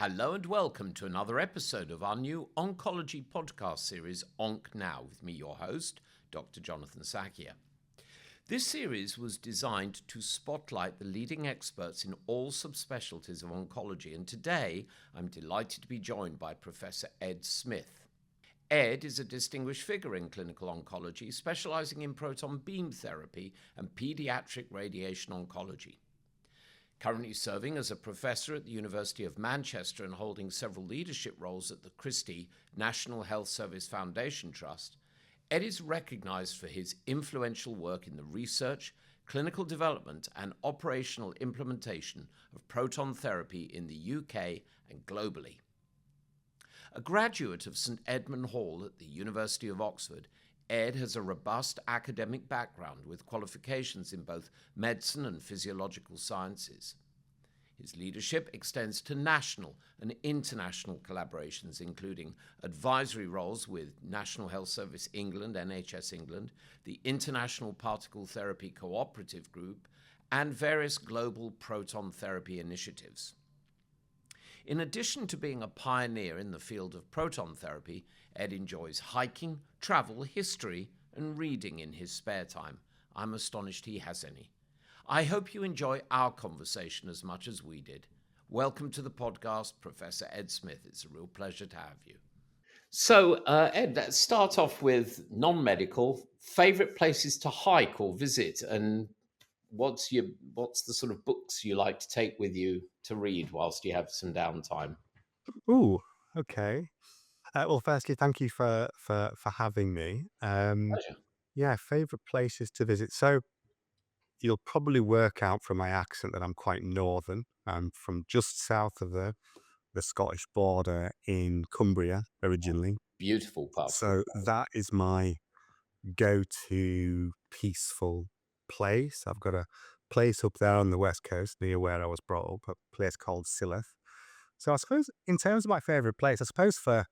Hello and welcome to another episode of our new Oncology podcast series, Onc Now, with me, your host, Dr. Jonathan Sakia. This series was designed to spotlight the leading experts in all subspecialties of oncology, and today I'm delighted to be joined by Professor Ed Smith. Ed is a distinguished figure in clinical oncology, specialising in proton beam therapy and paediatric radiation oncology. Currently serving as a professor at the University of Manchester and holding several leadership roles at the Christie National Health Service Foundation Trust, Ed is recognised for his influential work in the research, clinical development and operational implementation of proton therapy in the UK and globally. A graduate of St Edmund Hall at the University of Oxford, Ed has a robust academic background with qualifications in both medicine and physiological sciences. His leadership extends to national and international collaborations, including advisory roles with National Health Service England, NHS England, the International Particle Therapy Co-Operative Group, and various global proton therapy initiatives. In addition to being a pioneer in the field of proton therapy, Ed enjoys hiking, travel, history, and reading in his spare time. I'm astonished he has any. I hope you enjoy our conversation as much as we did. Welcome to the podcast, Professor Ed Smith. It's a real pleasure to have you. So, Ed, let's start off with non-medical. Favorite places to hike or visit, and what's the sort of books you like to take with you to read whilst you have some downtime? Ooh, okay. Well, firstly, thank you for having me. Pleasure. Yeah, favorite places to visit. So you'll probably work out from my accent that I'm quite northern. I'm from just south of the Scottish border in Cumbria originally. Beautiful part of the So world. that is my go-to peaceful place. I've got a place up there on the west coast near where I was brought up, a place called Silloth. So I suppose in terms of my favorite place, I suppose for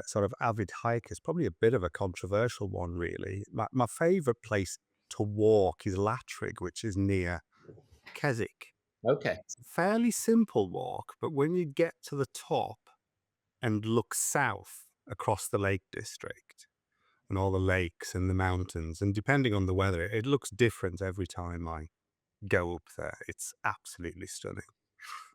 sort of avid hikers, probably a bit of a controversial one, really. My favorite place to walk is Latrig, which is near Keswick. Okay. Fairly simple walk, but when you get to the top and look south across the Lake District and all the lakes and the mountains, and depending on the weather, it looks different every time I go up there. It's absolutely stunning.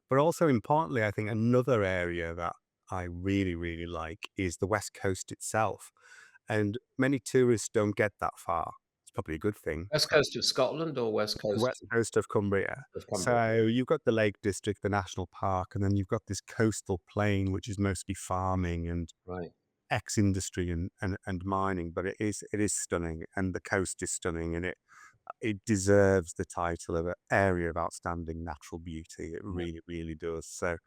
But also importantly, I think another area that I really, really like is the West Coast itself. And many tourists don't get that far. It's probably a good thing. West coast of Scotland or west The coast West Coast of Cumbria. of Cumbria? So you've got the Lake District, the National Park, and then you've got this coastal plain, which is mostly farming and Right. ex-industry and mining. But it is stunning, and the coast is stunning, and it deserves the title of an area of outstanding natural beauty. It Yeah. really, really does. So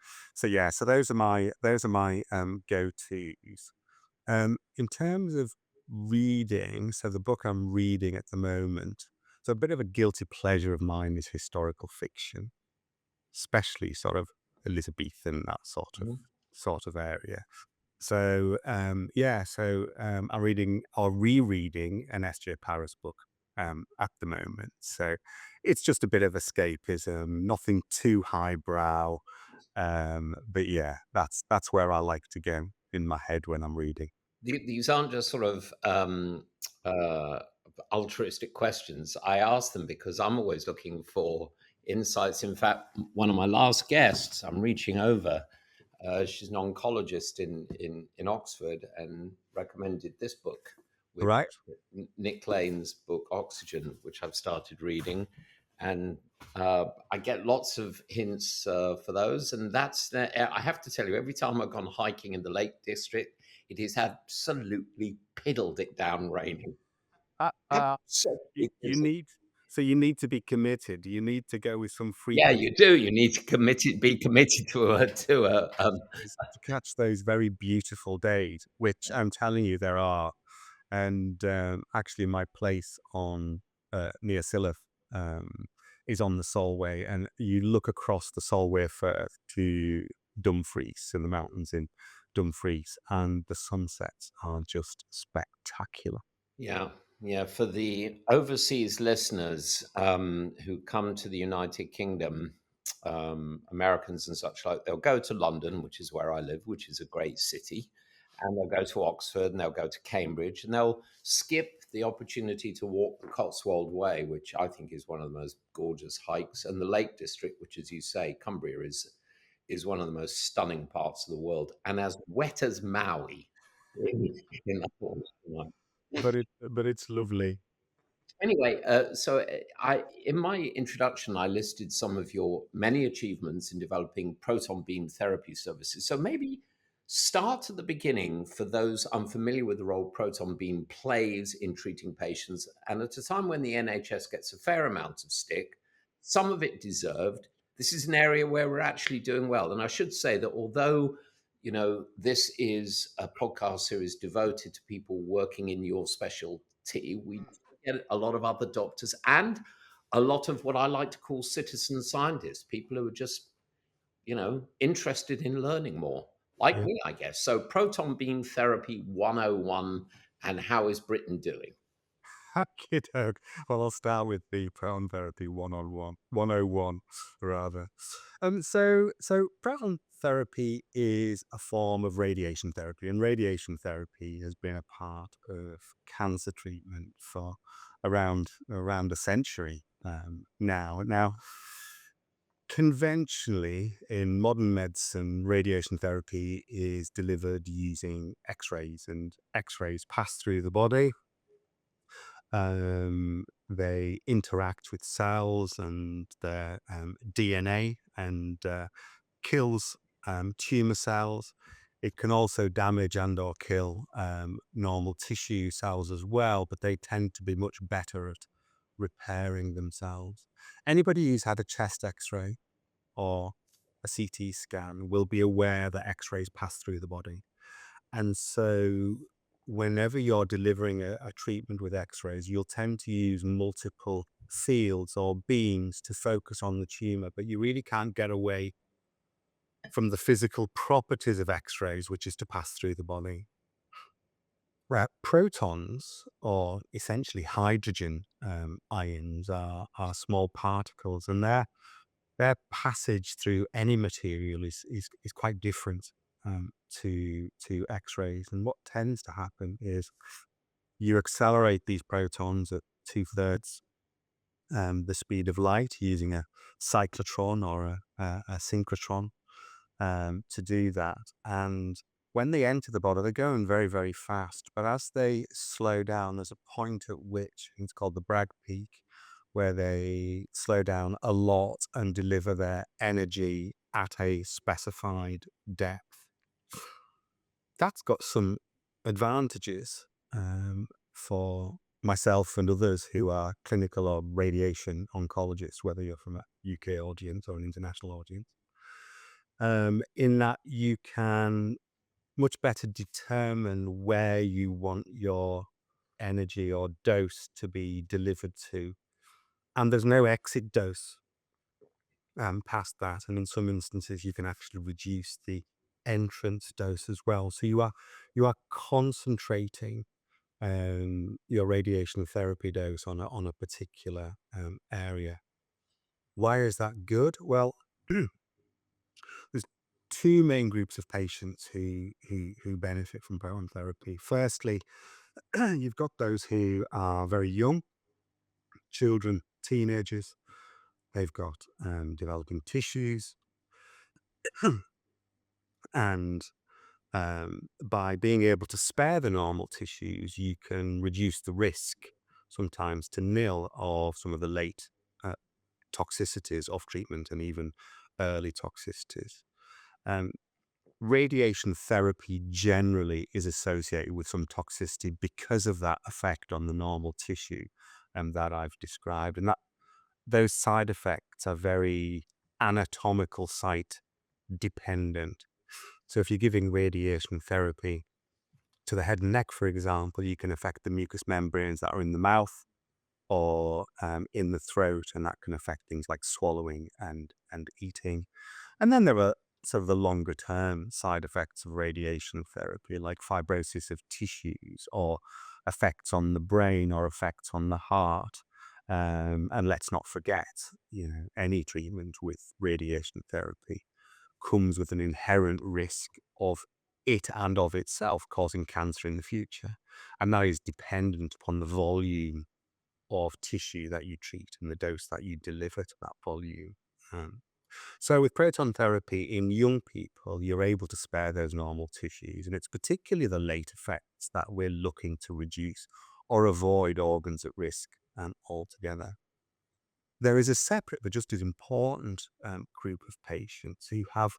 yeah. So those are my go-tos. In terms of reading, so the book I'm reading at the moment, so a bit of a guilty pleasure of mine is historical fiction, especially sort of Elizabethan, that Mhm. sort of area. So yeah, so I'm reading or rereading an S.J. Paris book at the moment. So it's just a bit of escapism, nothing too highbrow. But yeah, that's where I like to go in my head when I'm reading. These aren't just sort of uh, altruistic questions. I ask them because I'm always looking for insights. In fact, one of my last guests, I'm reaching over. She's an oncologist in Oxford and recommended this book, which Right? Nick Lane's book Oxygen, which I've started reading, and I get lots of hints for those. And I have to tell you, every time I've gone hiking in the Lake District, it is absolutely piddled it down raining. Uh, uh, you, Absolutely. you need you need to be committed. You need to go with some Yeah, frequency you do. You need to be committed to catch those very beautiful days, which I'm telling you there are. And actually, my place on near Silloth is on the Solway, and you look across the Solway Firth to Dumfries and the mountains in Dumfries, and the sunsets are just spectacular. Yeah, yeah. For the overseas listeners who come to the United Kingdom, Americans and such like, they'll go to London, which is where I live, which is a great city, and they'll go to Oxford and they'll go to Cambridge and they'll skip the opportunity to walk the Cotswold Way, which I think is one of the most gorgeous hikes, and the Lake District, which, as you say, Cumbria is one of the most stunning parts of the world, and as wet as Maui. In but it's lovely. Anyway, in my introduction, I listed some of your many achievements in developing proton beam therapy services. So maybe start at the beginning for those unfamiliar with the role proton beam plays in treating patients. And at a time when the NHS gets a fair amount of stick, some of it deserved, this is an area where we're actually doing well. And I should say that although this is a podcast series devoted to people working in your specialty, we get a lot of other doctors and a lot of what I like to call citizen scientists, people who are just, interested in learning more, like Yeah. me, I guess. So, proton beam therapy 101, and how is Britain doing? Hacky dog. Well, I'll start with the proton therapy 101, rather. So proton therapy is a form of radiation therapy, and radiation therapy has been a part of cancer treatment for around a century now. Now, conventionally, in modern medicine, radiation therapy is delivered using X-rays, and X-rays pass through the body. They interact with cells and their DNA and kills tumor cells. It can also damage and or kill normal tissue cells as well, but they tend to be much better at repairing themselves. Anybody who's had a chest X-ray or a CT scan will be aware that X-rays pass through the body. And so whenever you're delivering a treatment with X-rays, you'll tend to use multiple fields or beams to focus on the tumor, but you really can't get away from the physical properties of X-rays, which is to pass through the body. Where protons, or essentially hydrogen ions, are small particles, and their passage through any material is quite different to X-rays. And what tends to happen is you accelerate these protons at 2/3 the speed of light using a cyclotron or a synchrotron to do that. And when they enter the body, they're going very, very fast. But as they slow down, there's a point at which it's called the Bragg peak, where they slow down a lot and deliver their energy at a specified depth. That's got some advantages for myself and others who are clinical or radiation oncologists, whether you're from a UK audience or an international audience, in that you can much better determine where you want your energy or dose to be delivered to. And there's no exit dose past that. And in some instances, you can actually reduce the entrance dose as well. So you are concentrating your radiation therapy dose on a particular area. Why is that good? Well, there's two main groups of patients who benefit from proton therapy. Firstly, you've got those who are very young, children, teenagers. They've got developing tissues, and by being able to spare the normal tissues, you can reduce the risk, sometimes to nil, of some of the late uh, toxicities of treatment and even early toxicities. Um, Radiation therapy generally is associated with some toxicity because of that effect on the normal tissue that I've described. And those side effects are very anatomical site dependent. So if you're giving radiation therapy to the head and neck, for example, you can affect the mucous membranes that are in the mouth or in the throat, and that can affect things like swallowing and eating. And then there are sort of the longer term side effects of radiation therapy, like fibrosis of tissues or effects on the brain or effects on the heart. And let's not forget, any treatment with radiation therapy comes with an inherent risk of it and of itself causing cancer in the future. And that is dependent upon the volume of tissue that you treat and the dose that you deliver to that volume. Um, so with proton therapy in young people, you're able to spare those normal tissues, and it's particularly the late effects that we're looking to reduce or avoid organs at risk altogether. There is a separate but just as important group of patients who have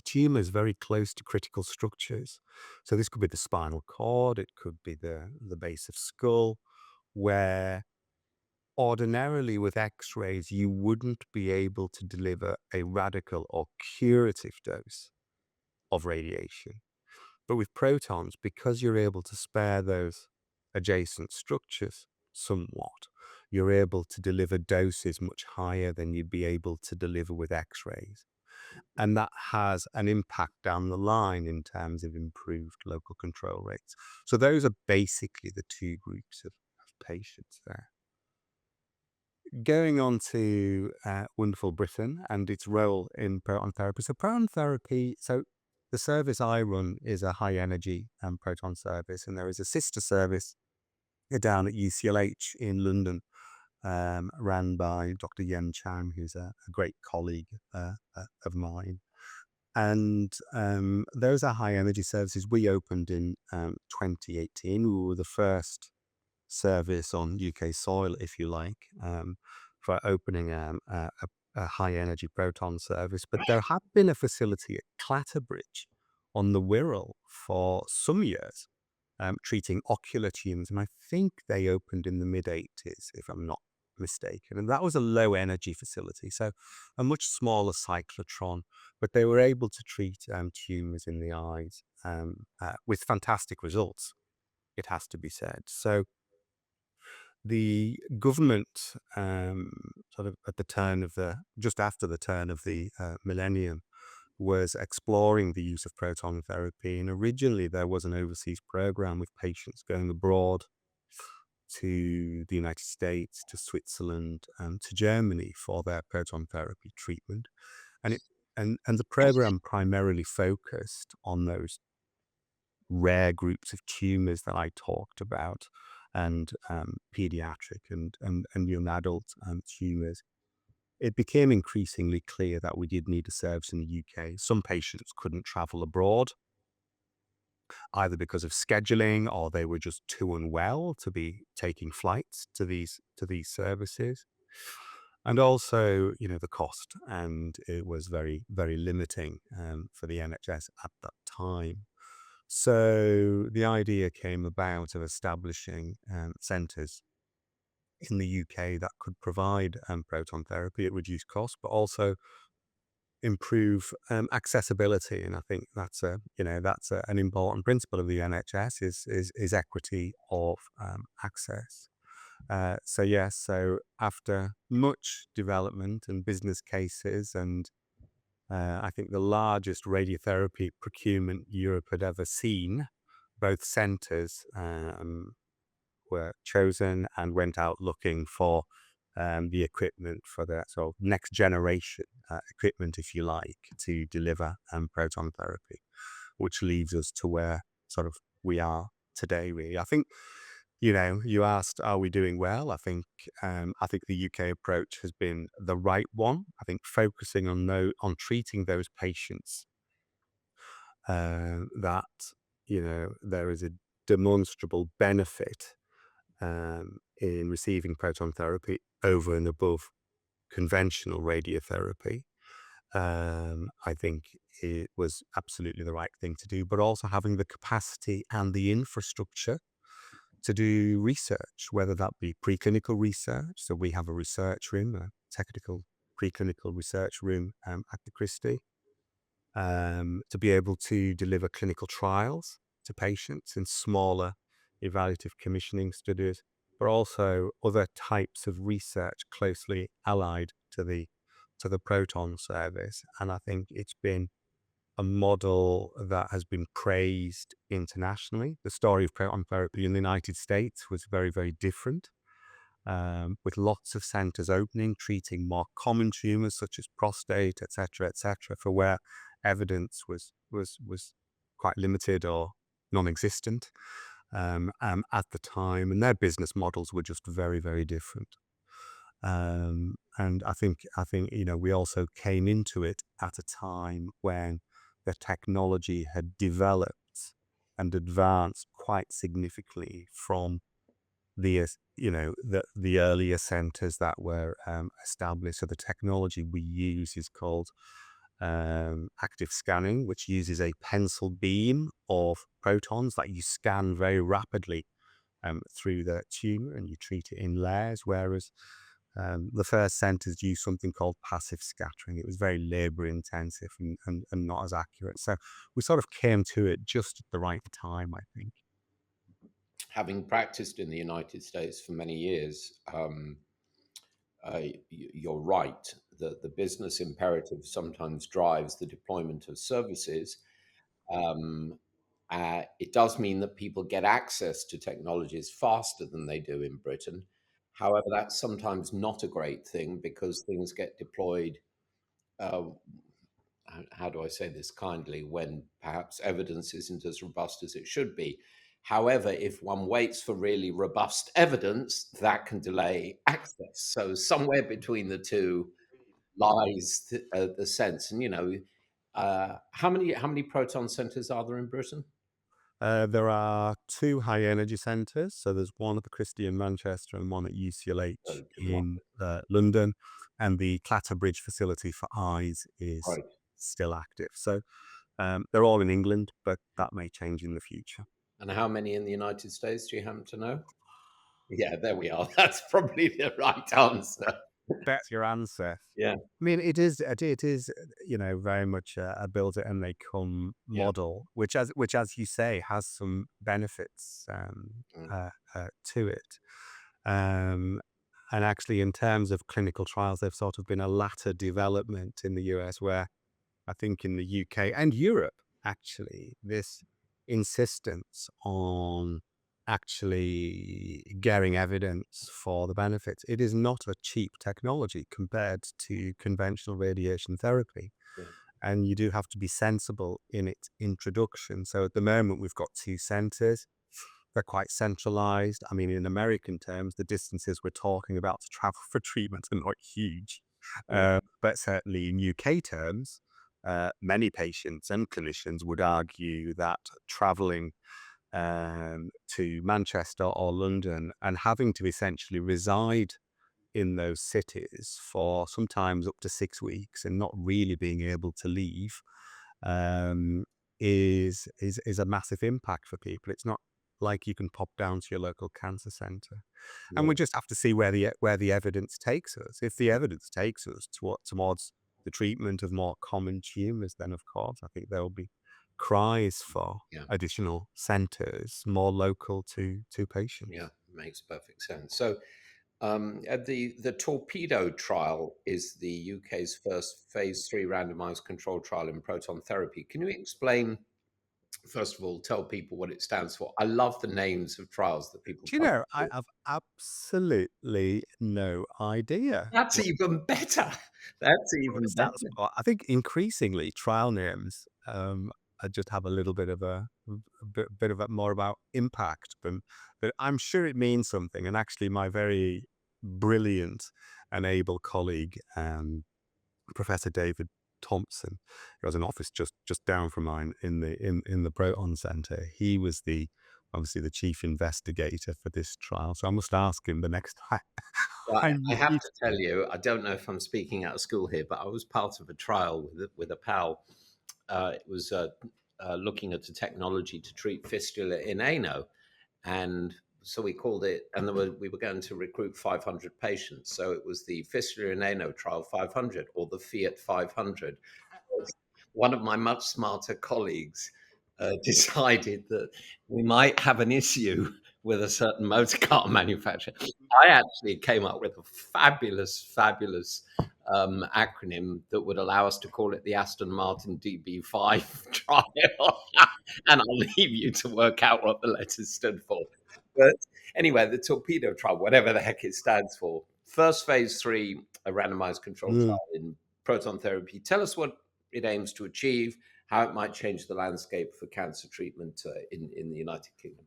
tumors very close to critical structures. So this could be the spinal cord, it could be the base of skull, where ordinarily with x-rays you wouldn't be able to deliver a radical or curative dose of radiation. But with protons, because you're able to spare those adjacent structures somewhat, you're able to deliver doses much higher than you'd be able to deliver with x-rays. And that has an impact down the line in terms of improved local control rates. So those are basically the two groups of patients there. Going on to wonderful Britain and its role in proton therapy. So proton therapy, so the service I run is a high energy proton service, and there is a sister service down at UCLH in London, ran by Dr. Yen Chang, who's a great colleague of mine. And those are high energy services. We opened in 2018. We were the first service on UK soil, if you like, for opening a high energy proton service. But there had been a facility at Clatterbridge on the Wirral for some years, treating ocular tumours. And I think they opened in the mid-80s, if I'm not mistaken. And that was a low energy facility, so a much smaller cyclotron, but they were able to treat tumours in the eyes with fantastic results, it has to be said. So the government, sort of at the turn of just after the turn of the millennium, was exploring the use of proton therapy. And originally there was an overseas program with patients going abroad to the United States, to Switzerland, to Germany for their proton therapy treatment. And the program primarily focused on those rare groups of tumors that I talked about, and pediatric and young adult tumors. It became increasingly clear that we did need a service in the UK. Some patients couldn't travel abroad, either because of scheduling or they were just too unwell to be taking flights to these services. And also, the cost, and it was very, very limiting for the NHS at that time. So the idea came about of establishing centres in the UK that could provide proton therapy at reduced cost, but also improve accessibility. And I think that's an important principle of the NHS is equity of access. So after much development and business cases, and I think the largest radiotherapy procurement Europe had ever seen, both centres were chosen and went out looking for the equipment for the sort of next generation equipment, if you like, to deliver proton therapy, which leaves us to where sort of we are today, really. I think, you asked, are we doing well? I think the UK approach has been the right one. I think focusing on treating those patients that, there is a demonstrable benefit in receiving proton therapy over and above conventional radiotherapy. I think it was absolutely the right thing to do, but also having the capacity and the infrastructure to do research, whether that be preclinical research. So we have a research room, a technical preclinical research room at the Christie, to be able to deliver clinical trials to patients in smaller evaluative commissioning studies, but also other types of research closely allied to the proton service. And I think it's been a model that has been praised internationally. The story of proton therapy in the United States was very, very different. with lots of centres opening, treating more common tumours such as prostate, etc., for where evidence was quite limited or non-existent at the time, and their business models were just very, very different. And I think we also came into it at a time when the technology had developed and advanced quite significantly from the the earlier centers that were established. So the technology we use is called active scanning, which uses a pencil beam of protons that you scan very rapidly through the tumor, and you treat it in layers. Whereas the first centers used something called passive scattering. It was very labor intensive and not as accurate. So we sort of came to it just at the right time, I think. Having practiced in the United States for many years, you're right that the business imperative sometimes drives the deployment of services. Um, it does mean that people get access to technologies faster than they do in Britain. However, that's sometimes not a great thing because things get deployed. Uh, how do I say this kindly? When perhaps evidence isn't as robust as it should be. However, if one waits for really robust evidence, that can delay access. So somewhere between the two lies the sense. And how many proton centers are there in Britain? There are two high energy centres. So there's one at the Christie in Manchester and one at So UCLH to the in London. And the Clatterbridge facility for eyes is right. still active. So they're all in England, but that may change in the future. And how many in the United States do you happen to know? Yeah, there we are. That's probably the right answer. That's your answer. Yeah, I mean, it is, very much a build it and they come yeah. model, which as you say, has some benefits Mm, to it. Um, and actually, in terms of clinical trials, they've sort of been a latter development in the US, where I think in the UK and Europe, actually, this insistence on actually getting evidence for the benefits. It is not a cheap technology compared to conventional radiation therapy. yeah, And you do have to be sensible in its introduction. So at the moment, we've got two centers. They're quite centralized. I mean, in American terms, the distances we're talking about to travel for treatment are not huge. yeah, But certainly in UK terms, many patients and clinicians would argue that traveling to Manchester or London and having to essentially reside in those cities for sometimes up to 6 weeks and not really being able to leave um, is a massive impact for people. It's not like you can pop down to your local cancer centre, and yeah, we just have to see where the evidence takes us. If the evidence takes us towards the treatment of more common tumours, then of course I think there will be cries for yeah, additional centres more local to yeah. patients. Makes perfect sense. So, the TORPEdO trial is the UK's first phase 3 randomized controlled trial in proton therapy. Can you explain, first of all, tell people what it stands for? I love the names of trials that people Do you come know, up I with. have absolutely no idea That's what even better. That's it even stands better. for. I think increasingly trial names just have a little bit of bit of a more about impact, but I'm sure it means something. And actually, my very brilliant and able colleague, Professor David Thompson, who has an office just down from mine in the Proton Centre. He was obviously the chief investigator for this trial. So I must ask him the next time Well, I I have meet. to tell you, I don't know if I'm speaking out of school here, but I was part of a trial with a pal. It was looking at a technology to treat fistula in ano, and so we called it, and we were going to recruit 500 patients. So it was the fistula in ano trial 500, or the Fiat 500. One of my much smarter colleagues decided that we might have an issue with a certain motor car manufacturer. I actually came up with a fabulous acronym that would allow us to call it the Aston Martin DB5 trial. And I'll leave you to work out what the letters stood for. But Anyway, the TORPEDO trial, whatever the heck it stands for, first phase 3, a randomized controlled Mm. trial in proton therapy. Tell us what it aims to achieve, how it might change the landscape for cancer treatment in the United Kingdom.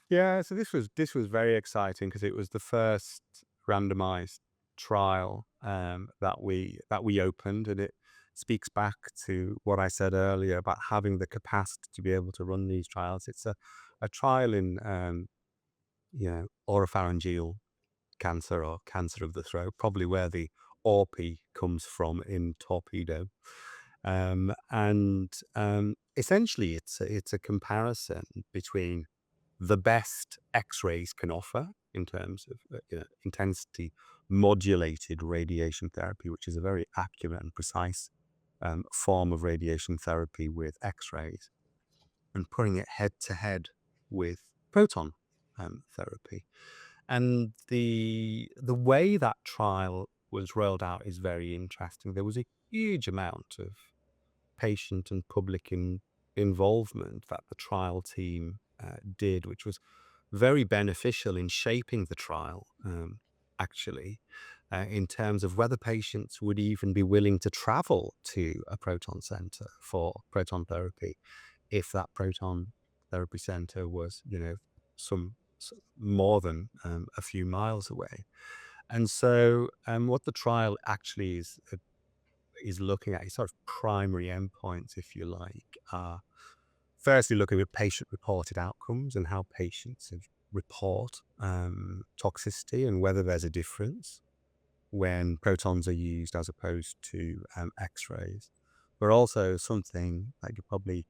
Yeah, so this was very exciting because it was the first randomized trial that we opened, and it speaks back to what I said earlier about having the capacity to be able to run these trials. It's a trial in oropharyngeal cancer or cancer of the throat, probably where the ORP comes from in TORPEdO. And essentially, it's a comparison between the best X-rays can offer in terms of intensity modulated radiation therapy, which is a very accurate and precise form of radiation therapy with X-rays, and putting it head to head with proton therapy. And the way that trial was rolled out is very interesting. There was a huge amount of patient and public involvement that the trial team did, which was very beneficial in shaping the trial, actually, in terms of whether patients would even be willing to travel to a proton center for proton therapy if that proton therapy center was, some more than a few miles away. And so, what the trial actually is looking at is sort of primary endpoints, if you like, are firstly looking at patient-reported outcomes and how patients report toxicity and whether there's a difference when protons are used as opposed to X-rays. But also something that you probably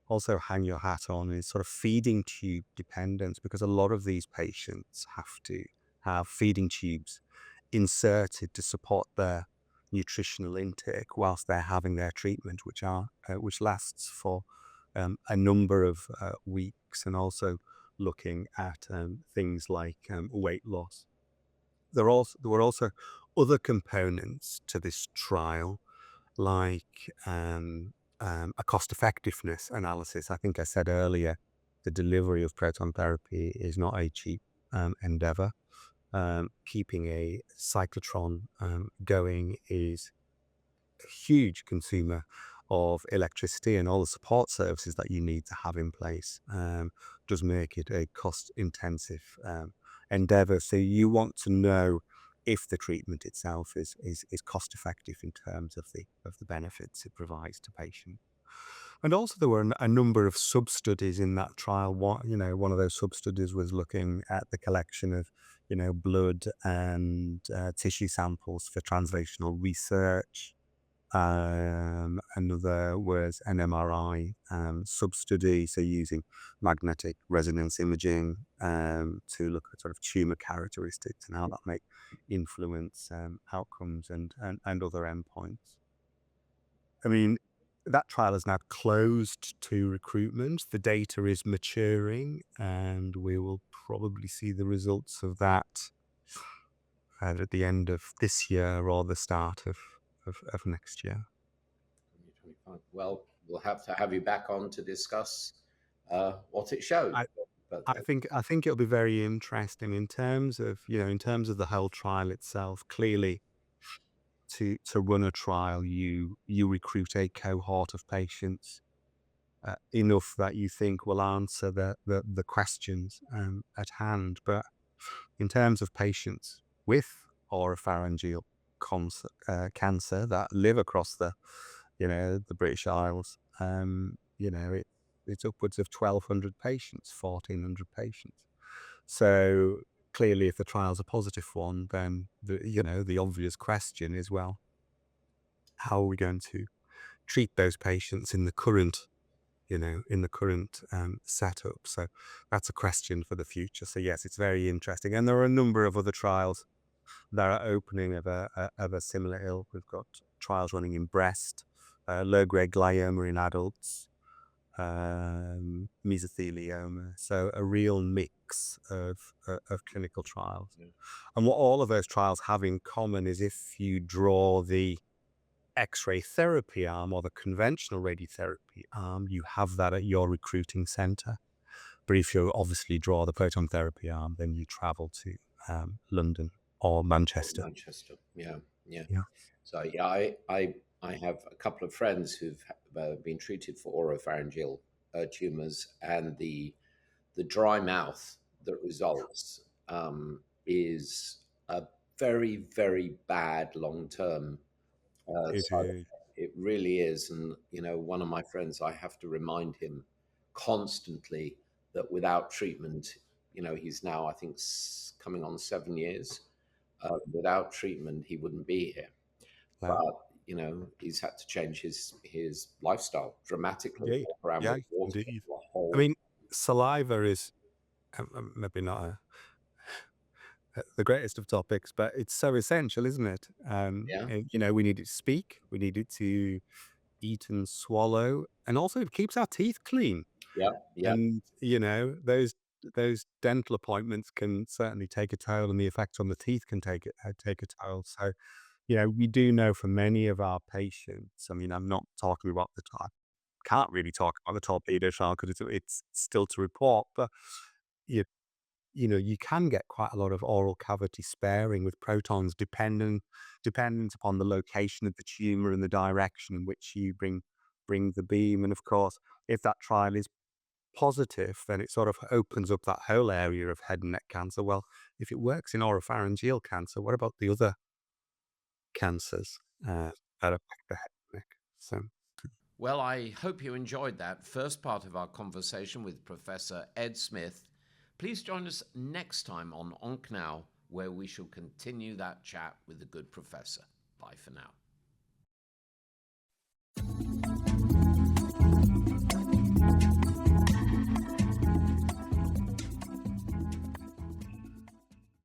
also hang your hat on is sort of feeding tube dependence, because a lot of these patients have to have feeding tubes inserted to support their nutritional intake whilst they're having their treatment, which lasts for a number of weeks, and also looking at things like weight loss. There were also other components to this trial, like a cost effectiveness analysis. I think I said earlier, the delivery of proton therapy is not a cheap endeavor. Keeping a cyclotron going is a huge consumer of electricity, and all the support services that you need to have in place does make it a cost intensive endeavor. So you want to know if the treatment itself is cost effective in terms of the benefits it provides to patients. And also there were a number of sub-studies in that trial. One of those sub-studies was looking at the collection of, blood and tissue samples for translational research. Another was an MRI sub-study, so using magnetic resonance imaging to look at sort of tumor characteristics and how that may influence outcomes and other endpoints. I mean, that trial is now closed to recruitment. The data is maturing, and we will probably see the results of that at the end of this year or the start of next year. 2025. Well, we'll have to have you back on to discuss what it showed. I, But I think it'll be very interesting in terms of the whole trial itself. Clearly, to run a trial, you recruit a cohort of patients enough that you think will answer the questions at hand. But in terms of patients with oropharyngeal cancer that live across the British Isles, it's upwards of 1,200 patients, 1,400 patients. So clearly, if the trial's a positive one, then the obvious question is, well, how are we going to treat those patients in the current setup? So that's a question for the future. So yes, it's very interesting, and there are a number of other trials that are opening of a similar ilk. We've got trials running in breast, low-grade glioma in adults, mesothelioma. So a real mix of clinical trials. Yeah. And what all of those trials have in common is, if you draw the X-ray therapy arm or the conventional radiotherapy arm, you have that at your recruiting center. But if you obviously draw the proton therapy arm, then you travel to London or Manchester. Manchester, yeah. Yeah. So yeah, I have a couple of friends who've been treated for oropharyngeal tumors, and the dry mouth that results is a very, very bad long term It side is. effect. It really is. And, one of my friends, I have to remind him constantly that without treatment, he's now, I think, coming on 7 years. Without treatment, he wouldn't be here. Yeah. But, he's had to change his lifestyle dramatically, Yeah. walk around Yeah. with water Indeed. the I whole. mean, saliva is maybe not the greatest of topics, but it's so essential, isn't it? Yeah, We need it to speak, we need it to eat and swallow, and also it keeps our teeth clean. yeah, yeah, And those dental appointments can certainly take a toll, and the effect on the teeth can take a toll. So, we do know for many of our patients. I mean, I'm not talking about the top. Can't really talk about the TORPEdO trial because it's still to report, but you you can get quite a lot of oral cavity sparing with protons, dependent upon the location of the tumor and the direction in which you bring the beam. And of course, if that trial is positive, then it sort of opens up that whole area of head and neck cancer. Well, if it works in oropharyngeal cancer, what about the other cancers that affect the head and neck? So, Well, I hope you enjoyed that first part of our conversation with Professor Ed Smith. Please join us next time on Onc Now, where we shall continue that chat with the good professor. Bye for now.